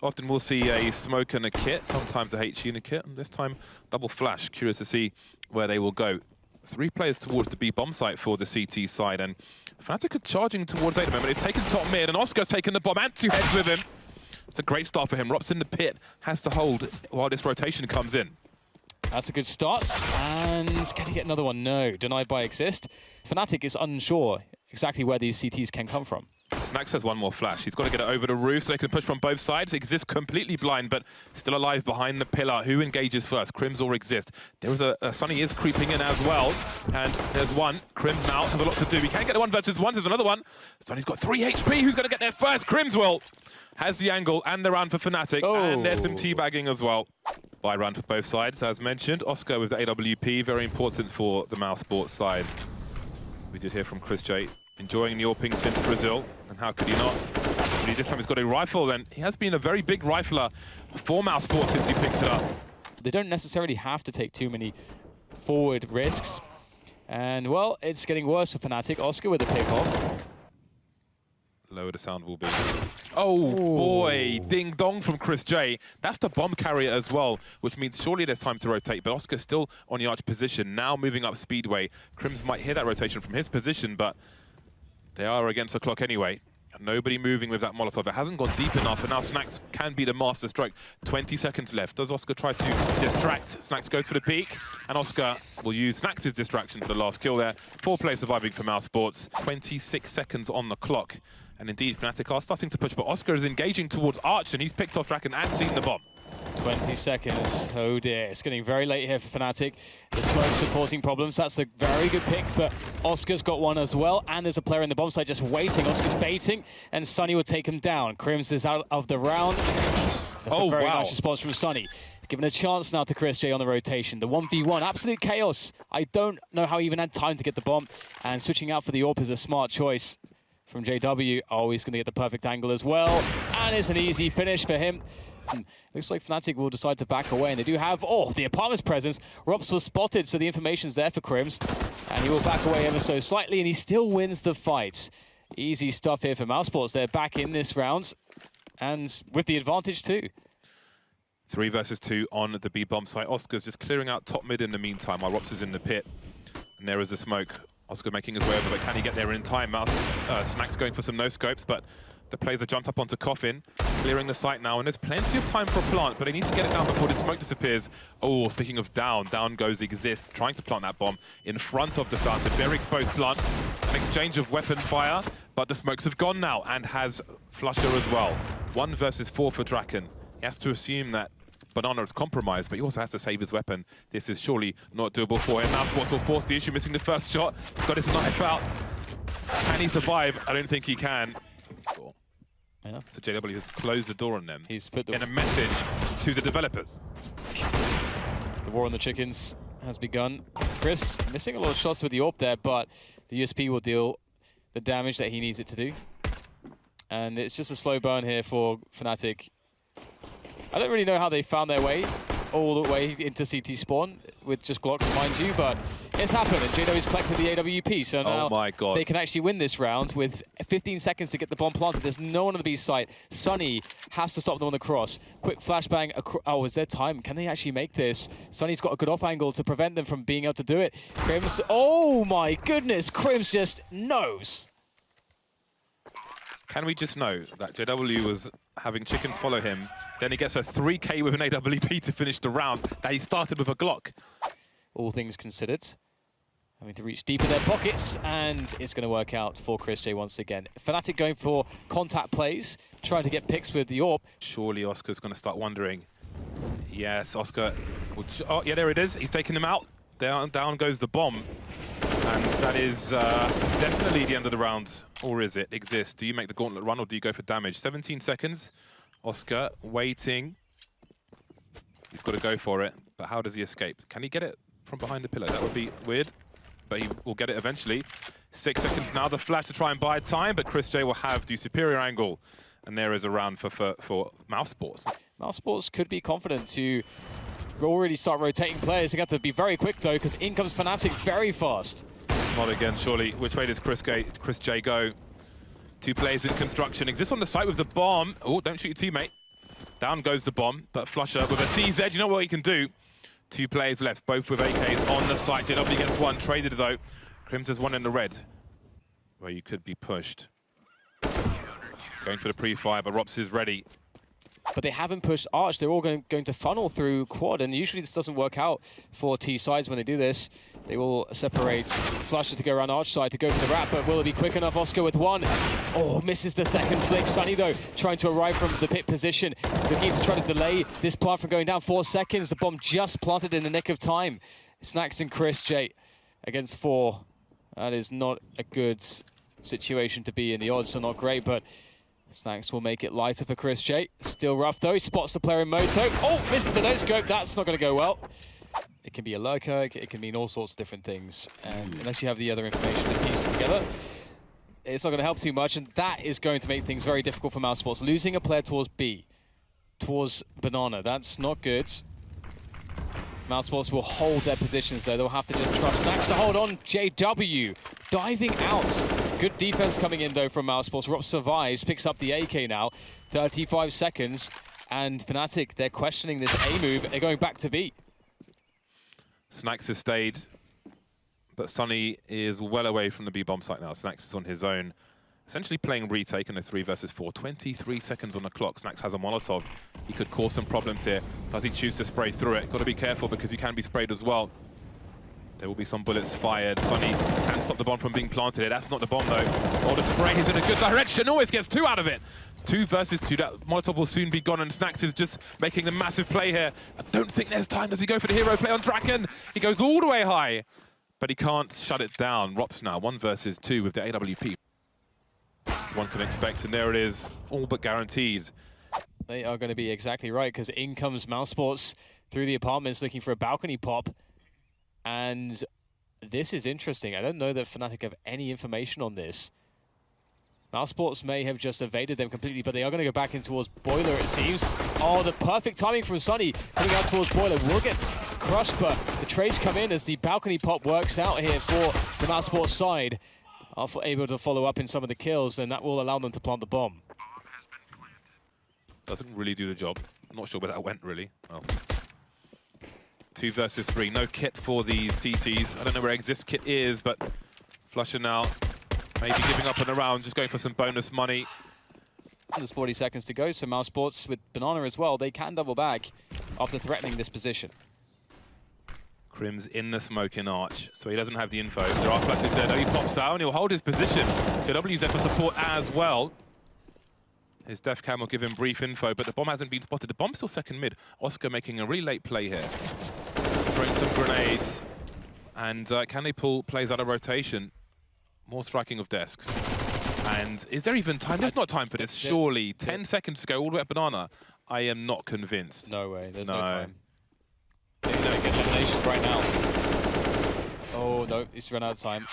Often we'll see a smoke and a kit, sometimes a HE and a kit, and this time double flash. Curious to see where they will go. 3 players towards the B bomb site for the CT side, and Fnatic are charging towards A at the moment. They've taken top mid, and Oscar's taken the bomb and 2 heads with him. It's a great start for him. Rop's in the pit, has to hold while this rotation comes in. That's a good start, and can he get another one? No, denied by Exist. Fnatic is unsure exactly where these CTs can come from. Snax has one more flash. He's got to get it over the roof so they can push from both sides. Exist completely blind, but still alive behind the pillar. Who engages first, Crims or Exist? There is a Sunny is creeping in as well, and there's one. Crims now has a lot to do. He can't get the 1 versus 1. There's another one. Sunny's got 3 HP. Who's going to get there first? Crims will. Has the angle and the round for Fnatic, and there's some teabagging as well. By round for both sides, as mentioned. Oscar with the AWP, very important for the Mousesports side. We did hear from Chris J, enjoying the AWPing since Brazil, and how could he not? But this time he's got a rifle, and he has been a very big rifler for Mousesports since he picked it up. They don't necessarily have to take too many forward risks. And, well, it's getting worse for Fnatic. Oscar with a pick-off. Lower the sound will be. Oh, boy. Ding dong from Chris J. That's the bomb carrier as well, which means surely there's time to rotate. But Oscar's still on the arch position, now moving up Speedway. Crims might hear that rotation from his position, but they are against the clock anyway. Nobody moving with that Molotov. It hasn't gone deep enough, and now Snax can be the master stroke. 20 seconds left. Does Oscar try to distract? Snax goes for the peak, and Oscar will use Snax's distraction for the last kill there. 4 players surviving for Mousesports. 26 seconds on the clock. And indeed, Fnatic are starting to push, but Oscar is engaging towards Arch, and he's picked off Draken and seen the bomb. 20 seconds. Oh dear, it's getting very late here for Fnatic. The smokes are causing problems. That's a very good pick, but Oscar's got one as well, and there's a player in the bomb site just waiting. Oscar's baiting, and Sunny will take him down. Crims is out of the round. That's a very nice response from Sunny. Given a chance now to Chris J on the rotation. The 1v1, absolute chaos. I don't know how he even had time to get the bomb, and switching out for the AWP is a smart choice from JW. Oh, he's going to get the perfect angle as well, and it's an easy finish for him. Looks like Fnatic will decide to back away, and they do have, the apartment's presence. Rops was spotted, so the information's there for Crims, and he will back away ever so slightly, and he still wins the fight. Easy stuff here for Mousesports. They're back in this round, and with the advantage too. 3 versus 2 on the B bomb site. Oscar's just clearing out top mid in the meantime, while Rops is in the pit, and there is the smoke. Oscar making his way over, but can he get there in time? Snax going for some no-scopes, but the players have jumped up onto Coffin, clearing the site now, and there's plenty of time for a plant, but they need to get it down before the smoke disappears. Oh, speaking of down goes Exist, trying to plant that bomb in front of the fountain. Very exposed plant, an exchange of weapon fire, but the smokes have gone now, and has Flusher as well. 1 versus 4 for Draken. He has to assume that Banana is compromised, but he also has to save his weapon. This is surely not doable for him. Mousesports will force the issue, missing the first shot. He's got his knife out. Can he survive? I don't think he can. Yeah. So JW has closed the door on them. He's put in a message to the developers. The war on the chickens has begun. Chris missing a lot of shots with the AWP there, but the USP will deal the damage that he needs it to do. And it's just a slow burn here for Fnatic. I don't really know how they found their way all the way into CT spawn with just Glocks, mind you, but it's happened, and JW's collected the AWP, so now they can actually win this round with 15 seconds to get the bomb planted. There's no one on the B site. Sunny has to stop them on the cross. Quick flashbang. Oh, is there time? Can they actually make this? Sunny's got a good off angle to prevent them from being able to do it. Crims, oh my goodness, Crims just knows. Can we just know that JW was having chickens follow him, then he gets a 3K with an AWP to finish the round that he started with a Glock? All things considered, having to reach deep in their pockets, and it's going to work out for Chris J once again. Fnatic going for contact plays, trying to get picks with the AWP. Surely Oscar's going to start wondering. Yes, Oscar. Oh, yeah, there it is. He's taking him out. Down goes the bomb. And that is definitely the end of the round. Or is it? Exist. Do you make the gauntlet run, or do you go for damage? 17 seconds. Oscar waiting. He's got to go for it. But how does he escape? Can he get it from behind the pillar? That would be weird. But he will get it eventually. 6 seconds now. The flash to try and buy time. But Chris J will have the superior angle. And there is a round for Mousesports. Mousesports could be confident to already start rotating players. They have to be very quick, though, because in comes Fnatic very fast. Not again, surely. Which way does Chris J go? 2 players in construction. Exist on the site with the bomb. Oh, don't shoot your teammate. Down goes the bomb, but Flusher with a CZ, you know what he can do? 2 players left, both with AKs on the site. JW gets one, traded though. Crims has one in the red, where you could be pushed. Going for the pre-fire, but Rops is ready. But they haven't pushed Arch. They're all going to funnel through quad, and usually this doesn't work out for T sides when they do this. They will separate Flusher to go around Arch side to go for the wrap, but will it be quick enough? Oscar with one. Oh, misses the second flick. Sunny, though, trying to arrive from the pit position. Looking to try to delay this plant from going down. 4 seconds. The bomb just planted in the nick of time. Snacks and Chris J against 4. That is not a good situation to be in. The odds are not great, but Snacks will make it lighter for Chris J. Still rough, though. He spots the player in Moto. Oh, misses the no-scope. That's not going to go well. It can be a lurker. It can mean all sorts of different things. And unless you have the other information to piece it together, it's not going to help too much. And that is going to make things very difficult for Mousesports. Losing a player towards B, towards Banana, that's not good. Mousesports will hold their positions, though. They'll have to just trust Snacks to hold on. JW diving out. Good defense coming in, though, from Mousesports. Rob survives, picks up the AK now. 35 seconds. And Fnatic, they're questioning this A move. They're going back to B. Snacks has stayed, but Sunny is well away from the B bomb site now. Snacks is on his own, essentially playing retake in a 3 versus 4. 23 seconds on the clock. Snacks has a Molotov. He could cause some problems here. Does he choose to spray through it? Got to be careful because you can be sprayed as well. There will be some bullets fired. Sunny can stop the bomb from being planted here. That's not the bomb, though. Oh, the spray is in a good direction. Always gets 2 out of it. 2 versus 2. That Molotov will soon be gone, and Snacks is just making the massive play here. I don't think there's time. Does he go for the hero play on Draken? He goes all the way high, but he can't shut it down. Rops now 1 versus 2 with the AWP. As one can expect, and there it is, all but guaranteed. They are going to be exactly right, because in comes Mousesports through the apartments looking for a balcony pop. And this is interesting. I don't know that Fnatic have any information on this. Mousesports may have just evaded them completely, but they are going to go back in towards Boiler, it seems. Oh, the perfect timing from Sunny coming out towards Boiler. Will get crushed, but the trace come in as the balcony pop works out here for the Mousesports side. Are able to follow up in some of the kills, and that will allow them to plant the bomb. Doesn't really do the job. I'm not sure where that went, really. Well, 2 versus 3. No kit for the CTs. I don't know where Exist kit is, but Flusher now maybe giving up on a round, just going for some bonus money. There's 40 seconds to go, so Mousesports with Banana as well, they can double back after threatening this position. Crims in the smoke in Arch, so he doesn't have the info. There are flashes there, though. He pops out and he'll hold his position. JW's there for support as well. His def cam will give him brief info, but the bomb hasn't been spotted. The bomb's still second mid. Oscar making a really late play here. Throwing some grenades. And can they pull plays out of rotation? More striking of desks. And is there even time? There's not time for this, surely. 10 seconds to go all the way up Banana. I am not convinced. No way, there's no time. They don't get eliminations right now. Oh, no, it's run out of time.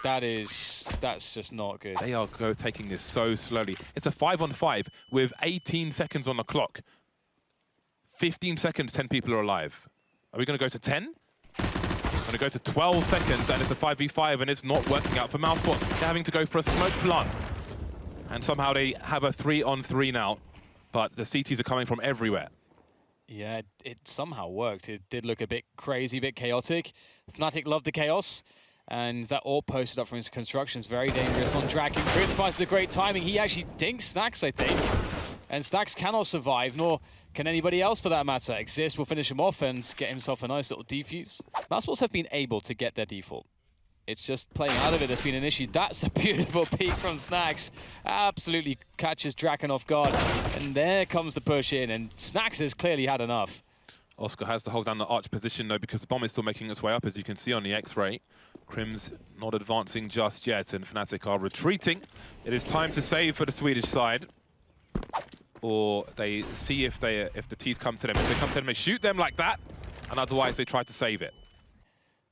That's just not good. They are taking this so slowly. It's a 5-on-5 with 18 seconds on the clock. 15 seconds, 10 people are alive. Are we going to go to 10? Going to go to 12 seconds, and it's a 5v5, and it's not working out for Mousesports. They're having to go for a smoke plant. And somehow they have a 3-on-3 now. But the CTs are coming from everywhere. Yeah, it somehow worked. It did look a bit crazy, a bit chaotic. Fnatic loved the chaos. And that all posted up from his construction is very dangerous on Draken. Chris finds the great timing. He actually dinks Snacks, I think. And Snacks cannot survive, nor can anybody else for that matter. Exist will finish him off and get himself a nice little defuse. Mousesports have been able to get their default. It's just playing out of it that's been an issue. That's a beautiful peek from Snacks. Absolutely catches Draken off guard. And there comes the push in, and Snacks has clearly had enough. Oscar has to hold down the Arch position, though, because the bomb is still making its way up, as you can see on the X-ray. Crims not advancing just yet, and Fnatic are retreating. It is time to save for the Swedish side. Or they see if the T's come to them. If they come to them, they shoot them like that, and otherwise they try to save it.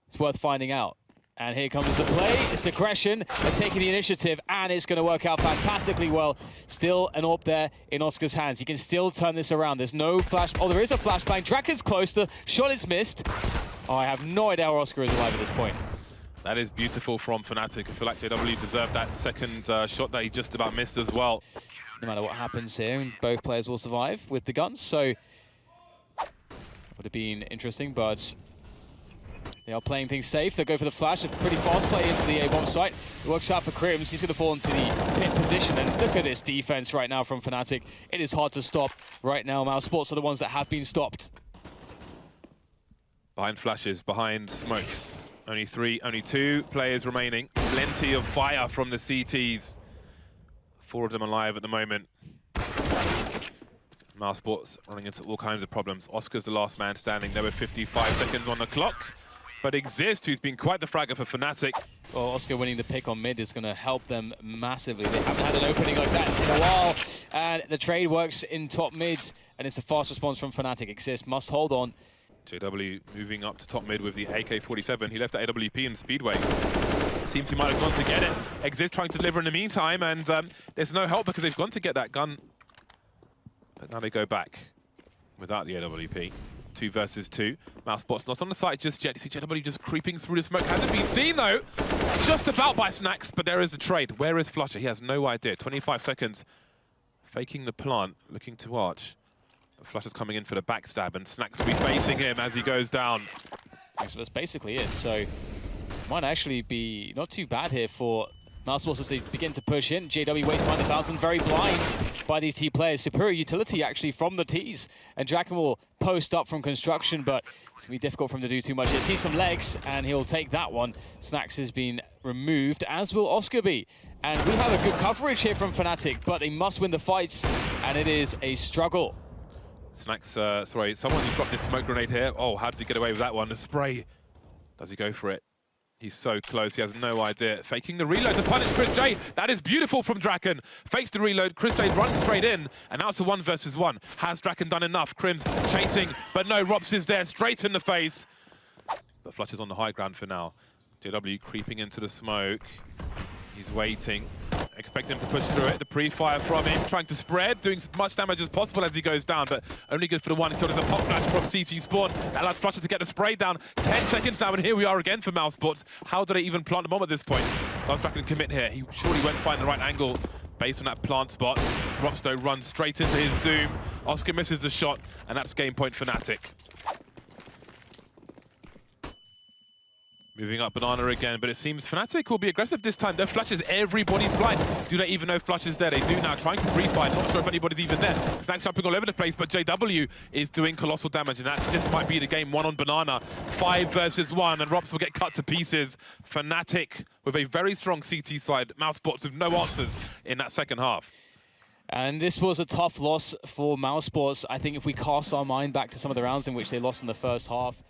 It's worth finding out. And here comes the play. It's aggression. They're taking the initiative, and it's going to work out fantastically well. Still an AWP there in Oscar's hands. He can still turn this around. There's no flash. Oh, there is a flashbang. Draken's close. The shot is missed. Oh, I have no idea how Oscar is alive at this point. That is beautiful from Fnatic. I feel like JW deserved that second shot that he just about missed as well. no matter what happens here, and both players will survive with the guns. So it would have been interesting, but they are playing things safe. They'll go for the flash. A pretty fast play into the A-bomb site. It works out for Crims. He's going to fall into the pit position. And look at this defense right now from Fnatic. It is hard to stop right now. Mousesports are the ones that have been stopped. Behind flashes, behind smokes. Only two players remaining. Plenty of fire from the CTs. 4 of them alive at the moment. Mousesports running into all kinds of problems. Oscar's the last man standing. There were 55 seconds on the clock. But Exist, who's been quite the fragger for Fnatic. Well, Oscar winning the pick on mid is going to help them massively. They haven't had an opening like that in a while. And the trade works in top mid. And it's a fast response from Fnatic. Exist must hold on. JW moving up to top mid with the AK-47. He left the AWP in Speedway. Seems he might have gone to get it. Exist trying to deliver in the meantime, and there's no help because they've gone to get that gun. But now they go back without the AWP. 2 versus 2. Mousesports not on the site just yet. You see JW just creeping through the smoke. Hasn't been seen though. Just about by Snacks, but there is a trade. Where is Flusher? He has no idea. 25 seconds. Faking the plant, looking to arch. Flusher's coming in for the backstab, and Snacks will be facing him as he goes down. So that's basically it. So might actually be not too bad here for Mousesports as they begin to push in. JW waits behind the fountain, very blind by these T players. Superior utility actually from the Ts. And Draken will post up from construction, but it's going to be difficult for him to do too much. He sees some legs, and he'll take that one. Snacks has been removed, as will Oscar be. And we have a good coverage here from Fnatic, but they must win the fights, and it is a struggle. Snacks, sorry, someone just dropped this smoke grenade here. Oh, how does he get away with that one? The spray. Does he go for it? He's so close, he has no idea. Faking the reload to punish Chris J. That is beautiful from Draken. Fakes the reload, Chris J runs straight in, and now it's a 1 versus 1. Has Draken done enough? Crims chasing, but no, Robs is there, straight in the face. But Flush is on the high ground for now. JW creeping into the smoke. He's waiting. Expect him to push through it. The pre-fire from him, trying to spread, doing as much damage as possible as he goes down, but only good for the one until there's a pop flash from CT Spawn. That allows Flusher to get the spray down. 10 seconds now, and here we are again for Mousesports. How do they even plant the bomb at this point? Does Draken commit here? He surely won't find the right angle based on that plant spot. Robsto runs straight into his doom. Oscar misses the shot, and that's game point Fnatic. Moving up Banana again, but it seems Fnatic will be aggressive this time. Their flashes, everybody's blind. Do they even know Flush is there? They do now, trying to pre-fire. Not sure if anybody's even there. Snacks jumping all over the place, but JW is doing colossal damage, and this might be the game. 1 on Banana. 5 versus 1, and Robs will get cut to pieces. Fnatic with a very strong CT side. Mousesports with no answers in that second half. And this was a tough loss for Mousesports. I think if we cast our mind back to some of the rounds in which they lost in the first half,